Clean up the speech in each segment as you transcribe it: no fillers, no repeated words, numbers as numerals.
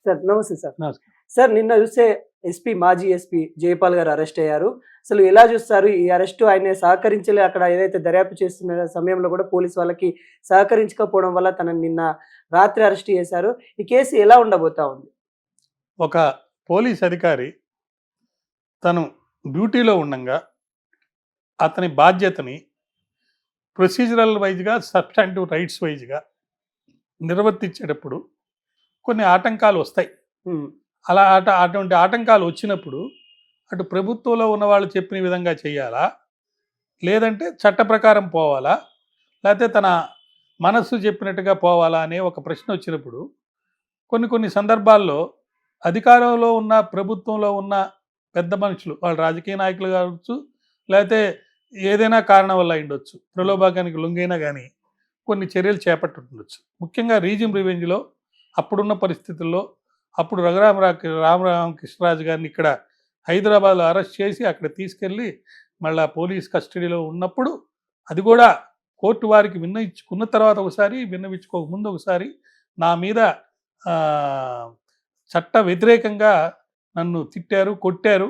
Sir నమస్తే sir. నమస్కారం. Sir నిన్న చూస్తే మాజీ ఎస్పీ జైపాల్ గారు అరెస్ట్ అయ్యారు. అసలు ఎలా చూస్తారు ఈ అరెస్టు? ఆయన సహకరించలే అక్కడ ఏదైతే దర్యాప్తు చేస్తున్న సమయంలో కూడా పోలీసు వాళ్ళకి సహకరించకపోవడం వల్ల తనని నిన్న రాత్రి అరెస్ట్ చేశారు. ఈ కేసు ఎలా ఉండబోతా ఉంది? ఒక పోలీస్ అధికారి తను డ్యూటీలో ఉండంగా అతని బాధ్యతని ప్రొసీజరల్ వైజ్గా, సబ్స్టాంటివ్ రైట్స్ వైజ్గా నిర్వర్తించేటప్పుడు కొన్ని ఆటంకాలు వస్తాయి. హ్మ్. అటువంటి ఆటంకాలు వచ్చినప్పుడు అటు ప్రభుత్వంలో ఉన్న వాళ్ళు చెప్పిన విధంగా చేయాలా, లేదంటే చట్ట ప్రకారం పోవాలా, లేకపోతే తన మనస్సు చెప్పినట్టుగా పోవాలా అనే ఒక ప్రశ్న వచ్చినప్పుడు కొన్ని సందర్భాల్లో అధికారంలో ఉన్న, ప్రభుత్వంలో ఉన్న పెద్ద మనుషులు, వాళ్ళు రాజకీయ నాయకులు కావచ్చు, లేకపోతే ఏదైనా కారణం వల్ల ఉండొచ్చు, ప్రలోభానికి లొంగైనా కానీ కొన్ని చర్యలు చేపట్టుండొచ్చు. ముఖ్యంగా రీజియన్ రివెంజ్లో అప్పుడున్న పరిస్థితుల్లో అప్పుడు రామకృష్ణరాజు గారిని ఇక్కడ హైదరాబాద్లో అరెస్ట్ చేసి అక్కడ తీసుకెళ్ళి మళ్ళీ పోలీస్ కస్టడీలో ఉన్నప్పుడు అది కూడా కోర్టు వారికి విన్నవించుకున్న తర్వాత ఒకసారి, విన్నవించుకోక ముందు ఒకసారి నా మీద చట్ట వ్యతిరేకంగా నన్ను తిట్టారు, కొట్టారు,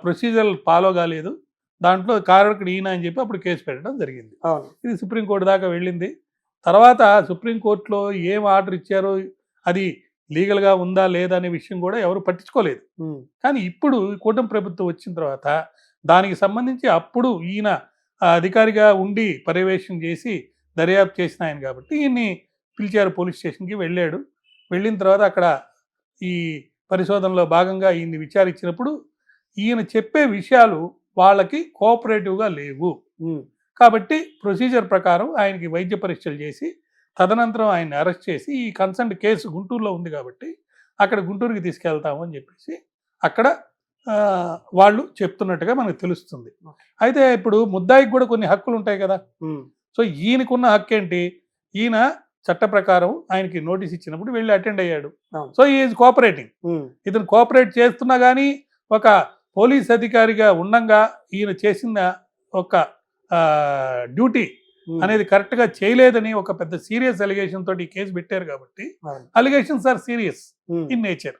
ప్రొసీజర్ ఫాలో కాలేదు, దాంట్లో కారకుడు ఈయన అని చెప్పి అప్పుడు కేసు పెట్టడం జరిగింది. ఇది సుప్రీంకోర్టు దాకా వెళ్ళింది. తర్వాత సుప్రీంకోర్టులో ఏం ఆర్డర్ ఇచ్చారో అది లీగల్గా ఉందా లేదా అనే విషయం కూడా ఎవరు పట్టించుకోలేదు. కానీ ఇప్పుడు కూటమి ప్రభుత్వం వచ్చిన తర్వాత దానికి సంబంధించి అప్పుడు ఈయన అధికారిగా ఉండి పర్యవేక్షణ చేసి దర్యాప్తు చేసిన ఆయన కాబట్టి ఈయన్ని పిలిచారు, పోలీస్ స్టేషన్కి వెళ్ళాడు. వెళ్ళిన తర్వాత అక్కడ ఈ పరిశోధనలో భాగంగా ఈయన్ని విచారించినప్పుడు ఈయన చెప్పే విషయాలు వాళ్ళకి కోఆపరేటివ్గా లేవు. కాబట్టి ప్రొసీజర్ ప్రకారం ఆయనకి వైద్య పరీక్షలు చేసి తదనంతరం ఆయన్ని అరెస్ట్ చేసి ఈ కన్సర్న్ కేసు గుంటూరులో ఉంది కాబట్టి అక్కడ గుంటూరుకి తీసుకెళ్తాము అని చెప్పేసి అక్కడ వాళ్ళు చెప్తున్నట్టుగా మనకు తెలుస్తుంది. అయితే ఇప్పుడు ముద్దాయికి కూడా కొన్ని హక్కులు ఉంటాయి కదా. సో ఈయనకున్న హక్కు ఏంటి? ఈయన చట్ట ప్రకారం ఆయనకి నోటీస్ ఇచ్చినప్పుడు వెళ్ళి అటెండ్ అయ్యాడు. So is cooperating. ఇతను కోఆపరేట్ చేస్తున్నా కానీ ఒక పోలీస్ అధికారిగా ఉండంగా ఈయన చేసిన ఒక డ్యూటీ అనేది కరెక్ట్గా చేయలేదని ఒక పెద్ద సీరియస్ అలిగేషన్ తోటి కేసు పెట్టారు కాబట్టి allegations are serious in nature.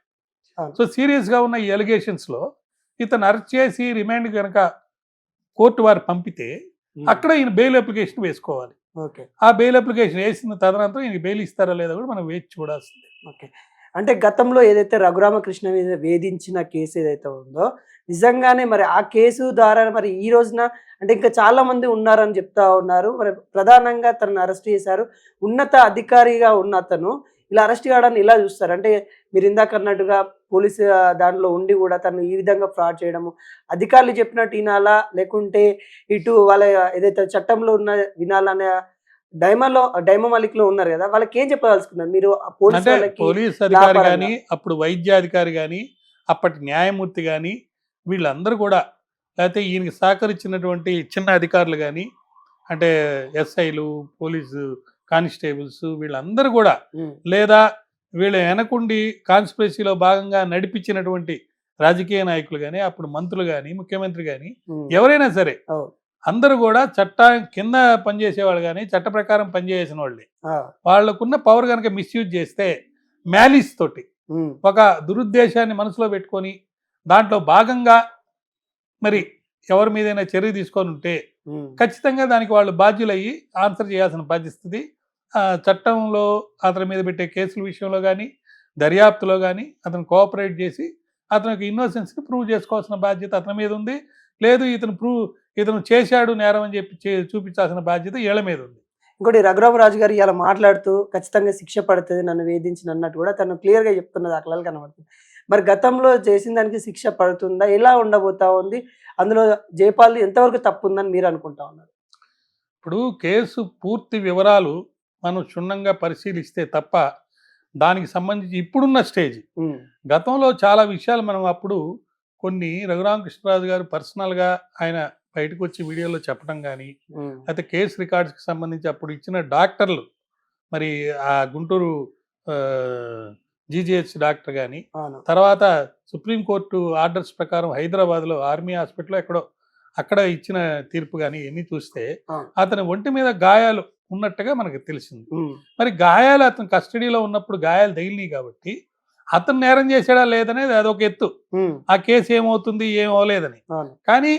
So సీరియస్గా ఉన్న ఈ అలిగేషన్స్లో ఇతను అరెస్ట్ చేసి రిమాండ్ కనుక కోర్టు వారు పంపితే అక్కడ ఈయన బెయిల్ అప్లికేషన్ వేసుకోవాలి. ఆ బెయిల్ అప్లికేషన్ వేసిన తదనంతరం ఈయన బెయిల్ ఇస్తారా లేదా కూడా మనం వేచి చూడాల్సిందే. ఓకే, అంటే గతంలో ఏదైతే రఘురామకృష్ణ మీద వేధించిన కేసు ఏదైతే ఉందో నిజంగానే మరి ఆ కేసు ద్వారా మరి ఈ రోజున అంటే ఇంకా చాలా మంది ఉన్నారని చెప్తా ఉన్నారు. మరి ప్రధానంగా తనను అరెస్ట్ చేశారు. ఉన్నత అధికారిగా ఉన్న అతను ఇలా అరెస్ట్ కావడాన్ని ఇలా చూస్తారు. అంటే మీరు ఇందాక అన్నట్టుగా పోలీసు దాంట్లో ఉండి కూడా తను ఈ విధంగా ఫ్రాడ్ చేయడము, అధికారులు చెప్పినట్టు వినాలా లేకుంటే ఇటు వాళ్ళ ఏదైతే చట్టంలో ఉన్న వినాలనే డైమా మలిక్ లో ఉన్నారు కదా, వాళ్ళకి ఏం చెప్పదలుచుకున్నారు మీరు? పోలీస్ అధికారి కానీ, అప్పుడు వైద్యాధికారి కానీ, అప్పటి న్యాయమూర్తి కానీ, వీళ్ళందరూ కూడా, లేకపోతే ఈయనకి సహకరించినటువంటి చిన్న అధికారులు కానీ, అంటే ఎస్ఐలు, పోలీసు కానిస్టేబుల్స్, వీళ్ళందరూ కూడా, లేదా వీళ్ళ వెనకుండి కాన్స్పిరసీలో భాగంగా నడిపించినటువంటి రాజకీయ నాయకులు కానీ, అప్పుడు మంత్రులు కానీ, ముఖ్యమంత్రి కానీ, ఎవరైనా సరే అందరూ కూడా చట్టం కింద పనిచేసేవాళ్ళు కానీ, చట్ట ప్రకారం పనిచేసిన వాళ్ళే. వాళ్ళకున్న పవర్ కనుక మిస్యూజ్ చేస్తే మ్యాలిస్ తోటి ఒక దురుద్దేశాన్ని మనసులో పెట్టుకొని దాంట్లో భాగంగా మరి ఎవరి మీదైనా చర్య తీసుకొని ఉంటే ఖచ్చితంగా దానికి వాళ్ళు బాధ్యులయ్యి ఆన్సర్ చేయాల్సిన బాధ్యత చట్టంలో అతని మీద పెట్టే కేసుల విషయంలో కానీ, దర్యాప్తులో కానీ అతను కోఆపరేట్ చేసి అతనికి ఇన్నోసెన్స్ని ప్రూవ్ చేసుకోవాల్సిన బాధ్యత అతని మీద ఉంది. లేదు ఇతను చేశాడు నేరం అని చెప్పి చూపించాల్సిన బాధ్యత వీళ్ళ మీద ఉంది. ఇంకోటి రఘురామరాజు గారు ఇలా మాట్లాడుతూ ఖచ్చితంగా శిక్ష పడుతుంది నన్ను వేధించిన అన్నట్టు కూడా తను క్లియర్గా చెప్తున్న దాఖలాలు కనబడుతుంది. మరి గతంలో చేసిన దానికి శిక్ష పడుతుందా, ఎలా ఉండబోతా ఉంది? అందులో జైపాల్ ఎంతవరకు తప్పు ఉందని మీరు అనుకుంటా ఉన్నారు? ఇప్పుడు కేసు పూర్తి వివరాలు మనం క్షుణ్ణంగా పరిశీలిస్తే తప్ప దానికి సంబంధించి ఇప్పుడున్న స్టేజ్, గతంలో చాలా విషయాలు మనం అప్పుడు కొన్ని రఘురామకృష్ణరాజు గారు పర్సనల్గా ఆయన బయటకు వచ్చి వీడియోలో చెప్పడం కానీ, అయితే కేసు రికార్డ్స్కి సంబంధించి అప్పుడు ఇచ్చిన డాక్టర్లు, మరి ఆ గుంటూరు జీజీహెచ్ డాక్టర్ కానీ, తర్వాత సుప్రీంకోర్టు ఆర్డర్స్ ప్రకారం హైదరాబాద్లో ఆర్మీ హాస్పిటల్లో ఎక్కడో అక్కడ ఇచ్చిన తీర్పు కానీ ఇవన్నీ చూస్తే అతని ఒంటి మీద గాయాలు ఉన్నట్టుగా మనకు తెలిసింది. మరి గాయాలు అతను కస్టడీలో ఉన్నప్పుడు గాయాలు తగిలినాయి కాబట్టి అతను నేరం చేశాడా లేదనేది అదొక ఎత్తు. ఆ కేసు ఏమవుతుంది ఏం అవ్వలేదని. కానీ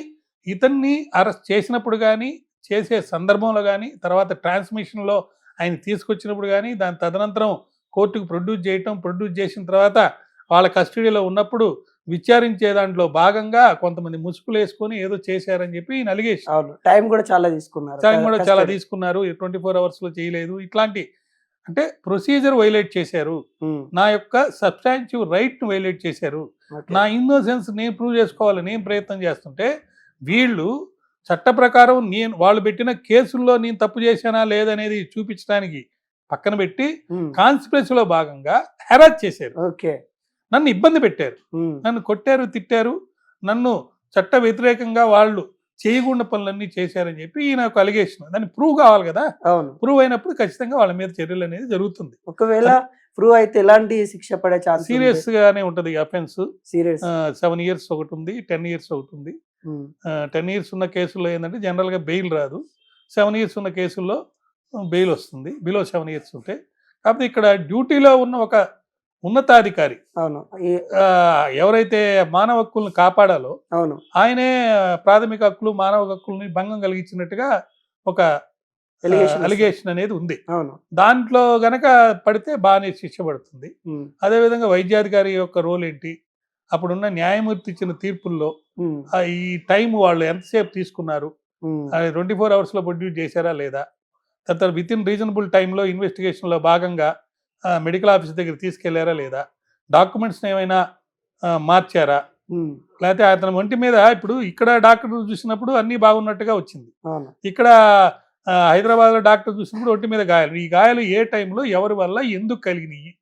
ఇతన్ని అరెస్ట్ చేసినప్పుడు కానీ, చేసే సందర్భంలో కానీ, తర్వాత ట్రాన్స్మిషన్లో ఆయన తీసుకొచ్చినప్పుడు కానీ, దాని తదనంతరం కోర్టుకు ప్రొడ్యూస్ చేసిన తర్వాత వాళ్ళ కస్టడీలో ఉన్నప్పుడు విచారించే దాంట్లో భాగంగా కొంతమంది ముసుగులు వేసుకొని ఏదో చేశారని చెప్పి ఈయన అలిగేషన్. టైం కూడా చాలా తీసుకున్నారు 24 hours లో చేయలేదు. ఇట్లాంటి అంటే ప్రొసీజర్ వైలేట్ చేశారు, నా యొక్క సబ్స్టాన్సివ్ రైట్ ను వైలేట్ చేశారు, నా ఇన్నోసెన్స్ నేను ప్రూవ్ చేసుకోవాలని నేను ప్రయత్నం చేస్తుంటే వీళ్ళు చట్ట ప్రకారం వాళ్ళు పెట్టిన కేసుల్లో నేను తప్పు చేశానా లేదనేది చూపించడానికి పక్కన పెట్టి కాన్స్పిరసీలో భాగంగా హెరాస్ చేశారు, నన్ను ఇబ్బంది పెట్టారు, నన్ను కొట్టారు, తిట్టారు, నన్ను చట్ట వ్యతిరేకంగా వాళ్ళు చేయకుండా పనులన్నీ చేశారని చెప్పి ఈయన ఒక అలిగేషన్. దాన్ని ప్రూవ్ కావాలి కదా, ప్రూవ్ అయినప్పుడు ఖచ్చితంగా వాళ్ళ మీద చర్యలు అనేది జరుగుతుంది. ఒకవేళ ప్రూవ్ అయితే ఎలాంటి శిక్ష పడే ఛాన్స్? సీరియస్ గానే ఉంటది అఫెన్స్. 7 years ఒకటి ఉంది, 10 years ఒకటి ఉంది. 10 years ఉన్న కేసుల్లో ఏంటంటే జనరల్ గా బెయిల్ రాదు. 7 years ఉన్న కేసుల్లో బెయిల్ వస్తుంది, బిలో 7 years ఉంటే. కాకపోతే ఇక్కడ డ్యూటీలో ఉన్న ఒక ఉన్నతాధికారి ఎవరైతే మానవ హక్కులను కాపాడాలో ఆయనే ప్రాథమిక హక్కులు మానవ హక్కుల్ని భంగం కలిగించినట్టుగా ఒక అలిగేషన్ అనేది ఉంది. దాంట్లో గనక పడితే బాగానే శిక్ష పడుతుంది. అదేవిధంగా వైద్యాధికారి యొక్క రోల్ ఏంటి, అప్పుడున్న న్యాయమూర్తి ఇచ్చిన తీర్పుల్లో ఈ టైం వాళ్ళు ఎంతసేపు తీసుకున్నారు, 24 hours లో ప్రొడ్యూస్ చేశారా లేదా, తర్వాత విత్ ఇన్ రీజనబుల్ టైంలో ఇన్వెస్టిగేషన్లో భాగంగా మెడికల్ ఆఫీసర్ దగ్గర తీసుకెళ్లారా లేదా, డాక్యుమెంట్స్ ఏమైనా మార్చారా, లేకపోతే అతని ఒంటి మీద ఇప్పుడు ఇక్కడ డాక్టర్ చూసినప్పుడు అన్ని బాగున్నట్టుగా వచ్చింది, ఇక్కడ హైదరాబాద్ లో డాక్టర్ చూసినప్పుడు ఒంటి మీద గాయాలు, ఈ గాయాలు ఏ టైంలో ఎవరి వల్ల ఎందుకు కలిగినాయి,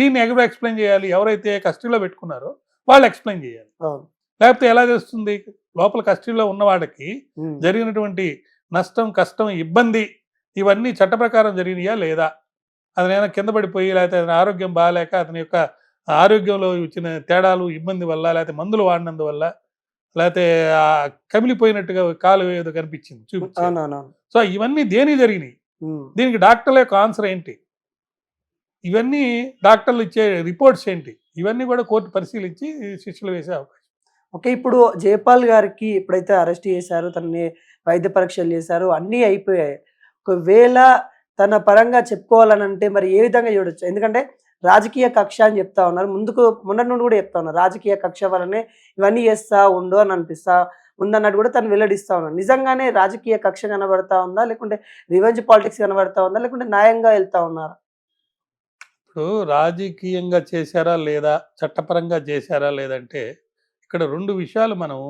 దీన్ని ఎవరు ఎక్స్ప్లెయిన్ చేయాలి, ఎవరైతే కస్టడీలో పెట్టుకున్నారో వాళ్ళు ఎక్స్ప్లెయిన్ చేయాలి. లేకపోతే ఎలా తెలుస్తుంది లోపల కస్టడీలో ఉన్నవాడికి జరిగినటువంటి నష్టం, కష్టం, ఇబ్బంది ఇవన్నీ చట్ట ప్రకారం జరిగినాయా లేదా, అతనైనా కింద పడిపోయి లేకపోతే అతని ఆరోగ్యం బాగాలేక అతని యొక్క ఆరోగ్యంలో వచ్చిన తేడాలు ఇబ్బంది వల్ల, లేకపోతే మందులు వాడినందువల్ల, లేకపోతే కమిలిపోయినట్టుగా కాలు ఏదో కనిపించింది చూపించాను. సో ఇవన్నీ దేనికి జరిగినాయి, దీనికి డాక్టర్ల యొక్క ఆన్సర్ ఏంటి, ఇవన్నీ డాక్టర్లు ఇచ్చే రిపోర్ట్స్ ఏంటి, ఇవన్నీ కూడా కోర్టు పరిశీలించి శిక్షలు వేసే అవకాశం. ఓకే, ఇప్పుడు జయపాల్ గారికి ఎప్పుడైతే అరెస్ట్ చేశారో, తనని వైద్య పరీక్షలు చేశారు, అన్నీ అయిపోయాయి. ఒకవేళ తన పరంగా చెప్పుకోవాలని అంటే మరి ఏ విధంగా చూడొచ్చు? ఎందుకంటే రాజకీయ కక్ష అని చెప్తా ఉన్నారు, మొన్నటి నుండి కూడా చెప్తా ఉన్నారు, రాజకీయ కక్ష వల్లనే ఇవన్నీ చేస్తా ఉండు అని అనిపిస్తా ఉందన్నట్టు కూడా తను వెల్లడిస్తా ఉన్నారు. నిజంగానే రాజకీయ కక్ష కనబడతా ఉందా, లేకుంటే రివెంజ్ పాలిటిక్స్ కనబడతా ఉందా, లేకుంటే న్యాయంగా వెళ్తా ఉన్నారా? ఇప్పుడు రాజకీయంగా చేశారా లేదా, చట్టపరంగా చేశారా లేదంటే ఇక్కడ 2 విషయాలు మనం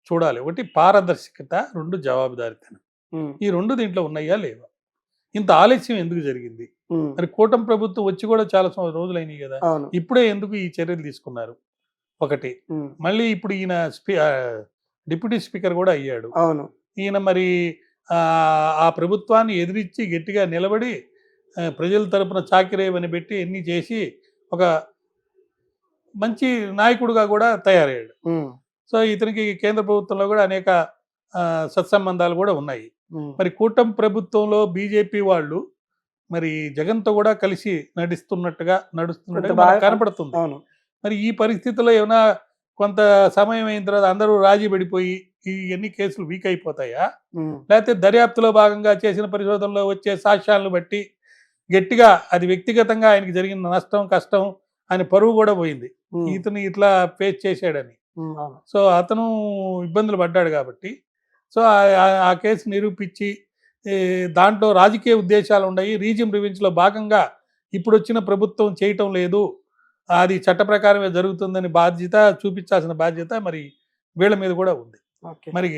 చూడాలి. ఒకటి పారదర్శకత, 2 జవాబుదారితనం. ఈ 2 దీంట్లో ఉన్నాయా లేవా, ఇంత ఆలస్యం ఎందుకు జరిగింది, మరి కూటమి ప్రభుత్వం వచ్చి కూడా చాలా రోజులైనాయి కదా, ఇప్పుడే ఎందుకు ఈ చర్యలు తీసుకున్నారు ఒకటి. మళ్ళీ ఇప్పుడు ఈయన డిప్యూటీ స్పీకర్ కూడా అయ్యాడు, ఈయన మరి ఆ ప్రభుత్వాన్ని ఎదిరించి గట్టిగా నిలబడి ప్రజల తరపున చాకిరేవని పెట్టి ఎన్ని చేసి ఒక మంచి నాయకుడుగా కూడా తయారయ్యాడు. సో ఇతనికి కేంద్ర ప్రభుత్వంలో కూడా అనేక సత్సంబంధాలు కూడా ఉన్నాయి. మరి కూటమి ప్రభుత్వంలో బీజేపీ వాళ్ళు మరి జగన్తో కూడా కలిసి నడుస్తున్నట్టుగా కనపడుతుంది. మరి ఈ పరిస్థితుల్లో ఏమైనా కొంత సమయం అయిన తర్వాత అందరూ రాజీ పడిపోయి ఈ ఎన్ని కేసులు వీక్ అయిపోతాయా, లేకపోతే దర్యాప్తులో భాగంగా చేసిన పరిశోధనలో వచ్చే సాక్ష్యాలను బట్టి గట్టిగా అది వ్యక్తిగతంగా ఆయనకి జరిగిన నష్టం, కష్టం ఆయన పరువు కూడా పోయింది, ఇతను ఇట్లా ఫేస్ చేశాడని. సో అతను ఇబ్బందులు పడ్డాడు కాబట్టి సో ఆ కేసు నిరూపించి దాంట్లో రాజకీయ ఉద్దేశాలు ఉన్నాయి, రీజియన్ రివెంజ్లో భాగంగా ఇప్పుడు వచ్చిన ప్రభుత్వం చేయటం లేదు, అది చట్ట ప్రకారమే జరుగుతుందని బాధ్యత చూపించాల్సిన బాధ్యత మరి వీళ్ళ మీద కూడా ఉంది. మరి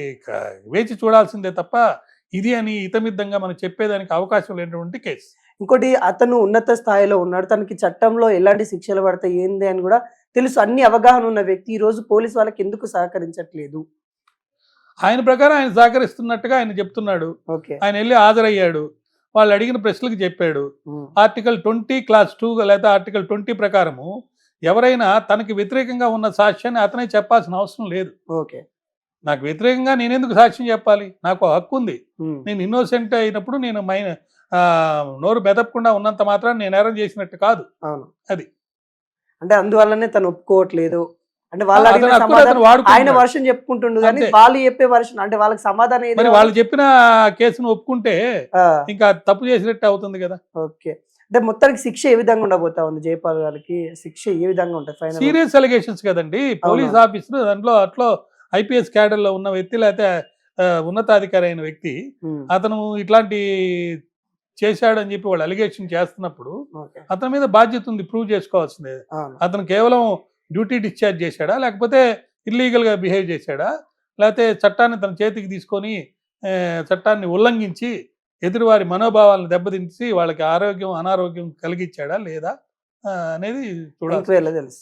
వేచి చూడాల్సిందే తప్ప ఇది అని ఇతమిద్దంగా మనం చెప్పేదానికి అవకాశం లేనటువంటి కేసు. ఇంకోటి, అతను ఉన్నత స్థాయిలో ఉన్నాడు, తనకి చట్టంలో ఎలాంటి శిక్షలు పడతాయి ఏంది అని కూడా తెలుసు, అన్ని అవగాహన ఉన్న వ్యక్తి ఈ రోజు పోలీసు వాళ్ళకి ఎందుకు సహకరించట్లేదు? ఆయన ప్రకారం ఆయన సహకరిస్తున్నట్టుగా ఆయన చెప్తున్నాడు. ఆయన వెళ్ళి హాజరయ్యాడు, వాళ్ళు అడిగిన ప్రశ్నలకు చెప్పాడు. ఆర్టికల్ 20 Clause 2 లేదా ఆర్టికల్ 20 ప్రకారము ఎవరైనా తనకి వ్యతిరేకంగా ఉన్న సాక్ష్యాన్ని అతనే చెప్పాల్సిన అవసరం లేదు. నాకు వ్యతిరేకంగా నేనెందుకు సాక్ష్యం చెప్పాలి, నాకు హక్కు ఉంది, నేను ఇన్నోసెంట్ అయినప్పుడు నేను నోరు మెదపకుండా ఉన్నంత మాత్రం నేను నేరం చేసినట్టు కాదు. అది అంటే అందువల్లనే తను ఒప్పుకోవట్లేదు అంటే వాళ్ళు అతను అడిగిన హక్కుని సమాధానం అతను వాడుకుంటున్నాడు. ఆయన వర్షన్ చెప్పుకుంటుండు కానీ అంతే. వాళ్ళు చెప్పే వర్షన్ అంటే వాళ్ళకి సమాధానం ఏది మరి వాళ్ళు చెప్పిన కేసును ఒప్పుకుంటే ఇంకా తప్పు చేసినట్టు అవుతుంది కదా. ఓకే. అంటే మొత్తానికి శిక్ష ఏ విధంగా ఉండబోతా ఉంది జైపాల్ గారికి? శిక్ష ఏ విధంగా ఉంటుంది ఫైనల్? సీరియస్ అలిగేషన్స్ కదండి. పోలీస్ ఆఫీసర్ దాంట్లో అట్లో ఐపీఎస్ క్యాడర్లో ఉన్న వ్యక్తి లేకపోతే ఉన్నతాధికారి అయిన వ్యక్తి అతను ఇట్లాంటి చేశాడని చెప్పి వాళ్ళు అలిగేషన్ చేస్తున్నప్పుడు అతని మీద బాధ్యత ఉంది, ప్రూవ్ చేసుకోవాల్సిందే. అతను కేవలం డ్యూటీ డిశ్చార్జ్ చేశాడా, లేకపోతే ఇల్లీగల్గా బిహేవ్ చేశాడా, లేకపోతే చట్టాన్ని తన చేతికి తీసుకొని చట్టాన్ని ఉల్లంఘించి ఎదురువారి మనోభావాలను దెబ్బతించి వాళ్ళకి ఆరోగ్యం అనారోగ్యం కలిగించాడా లేదా అనేది చూడాలి. ఎంక్వైరీలో తెలుసు.